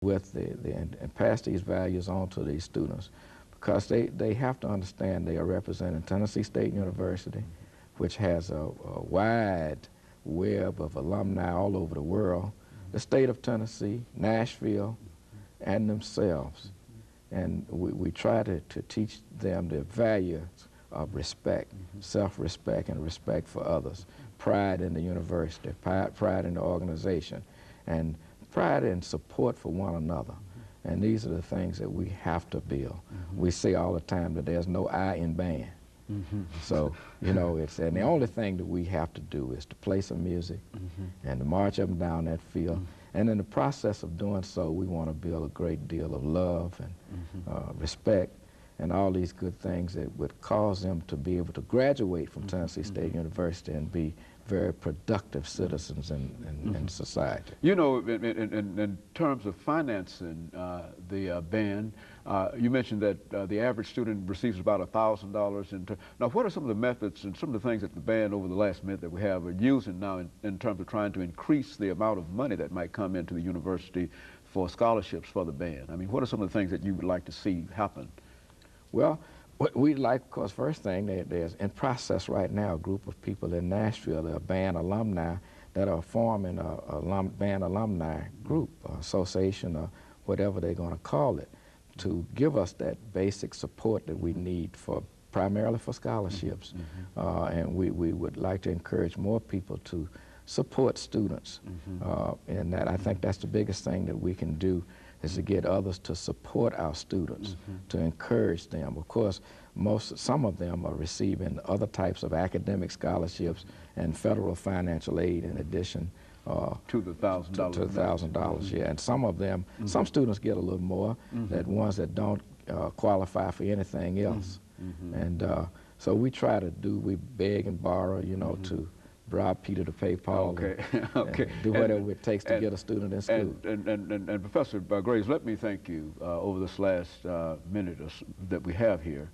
with and pass these values on to these students, because they have to understand they are representing Tennessee State University, which has a wide web of alumni all over the world, the state of Tennessee, Nashville, and themselves. And we try to teach them the values of respect, self-respect, and respect for others, pride in the university, pride in the organization, and pride and support for one another. And these are the things that we have to build. We say all the time that there's no I in band. So, you know, and the only thing that we have to do is to play some music and to march up and down that field. And in the process of doing so, we want to build a great deal of love and respect and all these good things that would cause them to be able to graduate from Tennessee State University and be very productive citizens in society. You know, in terms of financing the band, you mentioned that the average student receives about $1,000. Now, what are some of the methods and some of the things that the band over the last minute that we have are using now in terms of trying to increase the amount of money that might come into the university for scholarships for the band? I mean, what are some of the things that you would like to see happen? Well, what we'd like, of course, first thing, there's in process right now a group of people in Nashville, a band alumni, that are forming a band alumni group, association, or whatever they're going to call it, to give us that basic support that we need for primarily for scholarships. And we would like to encourage more people to support students. And that I think that's the biggest thing that we can do, is to get others to support our students, to encourage them. Of course, some of them are receiving other types of academic scholarships and federal financial aid in addition to the $1,000. To the $1,000, yeah. And some of them, some students get a little more, than ones that don't qualify for anything else. And so we try to we beg and borrow, you know, to bribe Peter to pay Paul. And do whatever it takes to get a student in school. And Professor Graves, let me thank you over this last minute that we have here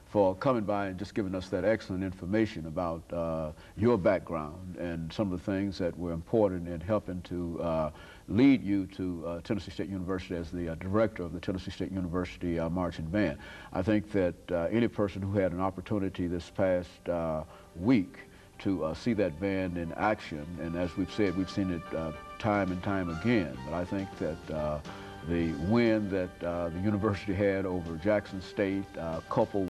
for coming by and just giving us that excellent information about your background and some of the things that were important in helping to lead you to Tennessee State University as the director of the Tennessee State University Marching Band. I think that any person who had an opportunity this past week to see that band in action, and as we've said, we've seen it time and time again, but I think that the win that the university had over Jackson State, coupled